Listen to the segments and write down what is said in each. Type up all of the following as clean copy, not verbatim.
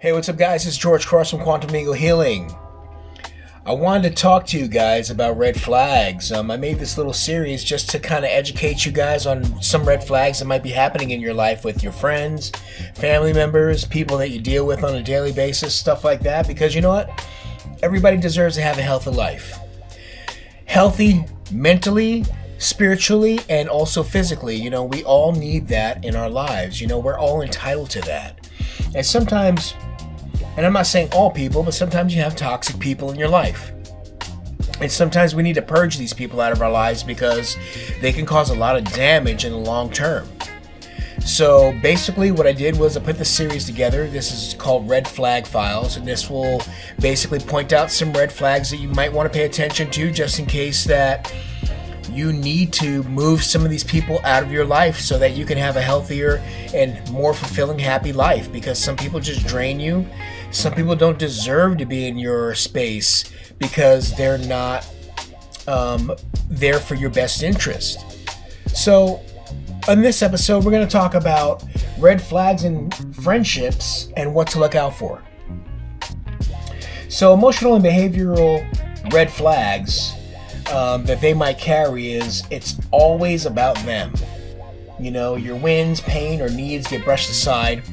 Hey, what's up, guys? It's George Cross from Quantum Eagle Healing. I wanted to talk to you guys about red flags. I made this little series just to kind of educate you guys on some red flags that might be happening in your life with your friends, family members, people that you deal with on a daily basis, stuff like that. Because you know what? Everybody deserves to have a healthy life. Healthy mentally, spiritually, and also physically. You know, we all need that in our lives. You know, we're all entitled to that. And sometimes, and I'm not saying all people, but sometimes you have toxic people in your life. And sometimes we need to purge these people out of our lives because they can cause a lot of damage in the long term. So basically what I did was I put this series together. This is called Red Flag Files, and this will basically point out some red flags that you might want to pay attention to just in case that you need to move some of these people out of your life so that you can have a healthier and more fulfilling, happy life. Because some people just drain you. Some people don't deserve to be in your space because they're not there for your best interest. So in this episode, we're going to talk about red flags in friendships and what to look out for. So emotional and behavioral red flags that they might carry is it's always about them. You know, your wins, pain, or needs get brushed aside.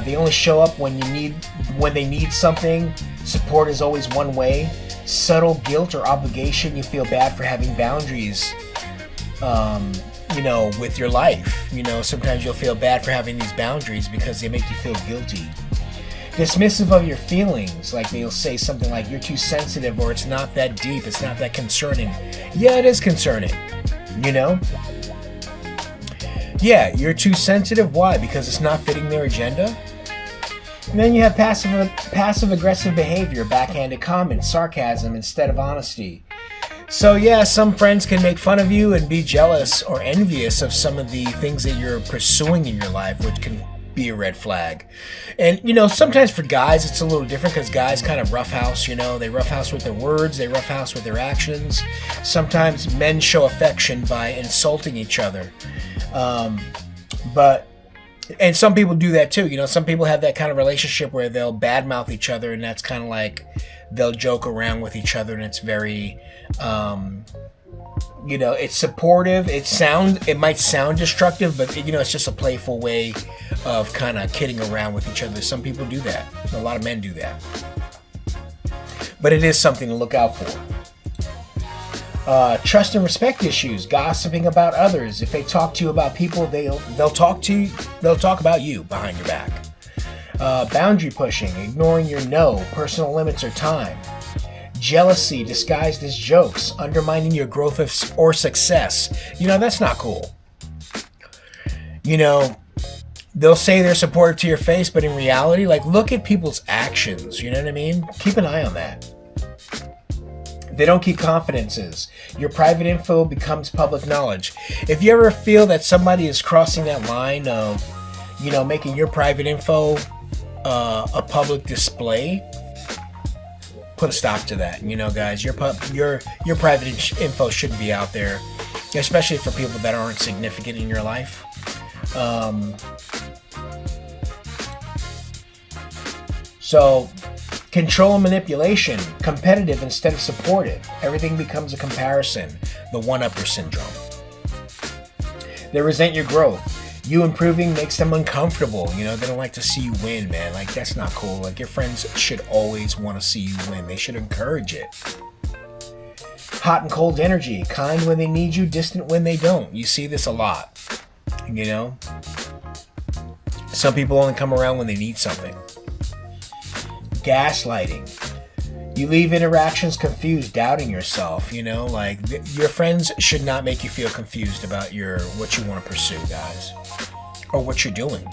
They only show up when they need something. Support is always one way. Subtle guilt or obligation. You feel bad for having boundaries. With your life. You know, sometimes you'll feel bad for having these boundaries because they make you feel guilty. Dismissive of your feelings, like they'll say something like you're too sensitive or it's not that deep, it's not that concerning. Yeah, it is concerning, you know? Yeah, you're too sensitive. Why? Because it's not fitting their agenda? And then you have passive aggressive behavior, backhanded comments, sarcasm instead of honesty. So yeah, some friends can make fun of you and be jealous or envious of some of the things that you're pursuing in your life, which can be a red flag. And you know, sometimes for guys it's a little different because guys kind of roughhouse. You know, they roughhouse with their words, they roughhouse with their actions. Sometimes men show affection by insulting each other, and some people do that too. You know, some people have that kind of relationship where they'll badmouth each other, and that's kind of like they'll joke around with each other, and it's very it's supportive. It might sound destructive, but it's just a playful way of kind of kidding around with each other. Some people do that. A lot of men do that. But it is something to look out for. Trust and respect issues, gossiping about others. If they talk to you about people, they'll talk about you behind your back. Boundary pushing, ignoring your no, personal limits or time. Jealousy disguised as jokes, undermining your growth or success. You know, that's not cool. You know, they'll say they're supportive to your face, but in reality, like, look at people's actions. You know what I mean? Keep an eye on that. They don't keep confidences. Your private info becomes public knowledge. If you ever feel that somebody is crossing that line of, making your private info a public display, put a stop to that. You know, guys, your private info shouldn't be out there, especially for people that aren't significant in your life. So, control and manipulation, competitive instead of supportive. Everything becomes a comparison, the one-upper syndrome. They resent your growth. You improving makes them uncomfortable. You know, they don't like to see you win, man. Like, that's not cool. Like, your friends should always want to see you win. They should encourage it. Hot and cold energy, kind when they need you, distant when they don't. You see this a lot, you know? Some people only come around when they need something. Gaslighting. You leave interactions confused, doubting yourself, like your friends should not make you feel confused about what you want to pursue, guys, or what you're doing.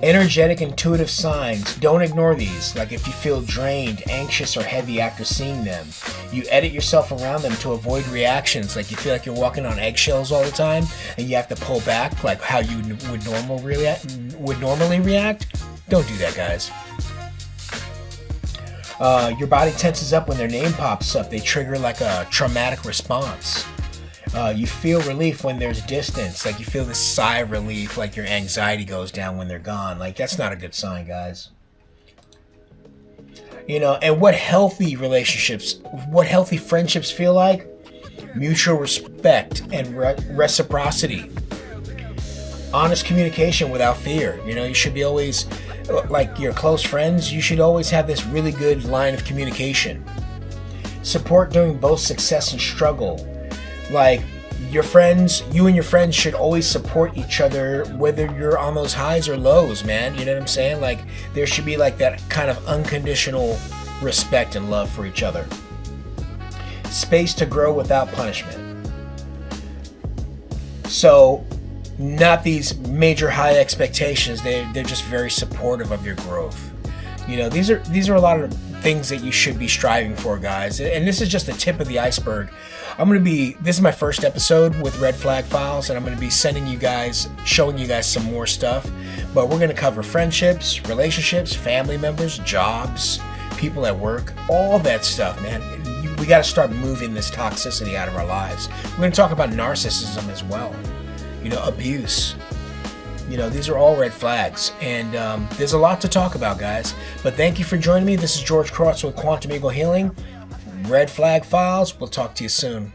Energetic, intuitive signs. Don't ignore these. Like if you feel drained, anxious, or heavy after seeing them, you edit yourself around them to avoid reactions. Like you feel like you're walking on eggshells all the time, and you have to pull back, like how you would normally react. Don't do that, guys. Your body tenses up when their name pops up. They trigger like a traumatic response. You feel relief when there's distance. Like you feel this sigh of relief, like your anxiety goes down when they're gone. Like that's not a good sign, guys. And what healthy relationships, what healthy friendships feel like? Mutual respect and reciprocity. Honest communication without fear. You should be always, like your close friends, you should always have this really good line of communication. Support during both success and struggle. Like you and your friends should always support each other, whether you're on those highs or lows, man. You know what I'm saying? Like there should be like that kind of unconditional respect and love for each other. Space to grow without punishment. So not these major high expectations. They're just very supportive of your growth. These are a lot of things that you should be striving for, guys. And this is just the tip of the iceberg. This is my first episode with Red Flag Files, and I'm going to be showing you guys some more stuff. But we're going to cover friendships, relationships, family members, jobs, people at work, all that stuff, man. We got to start moving this toxicity out of our lives. We're going to talk about narcissism as well. Abuse. These are all red flags, and there's a lot to talk about, guys. But thank you for joining me. This is George Cross with Quantum Eagle Healing. Red Flag Files. We'll talk to you soon.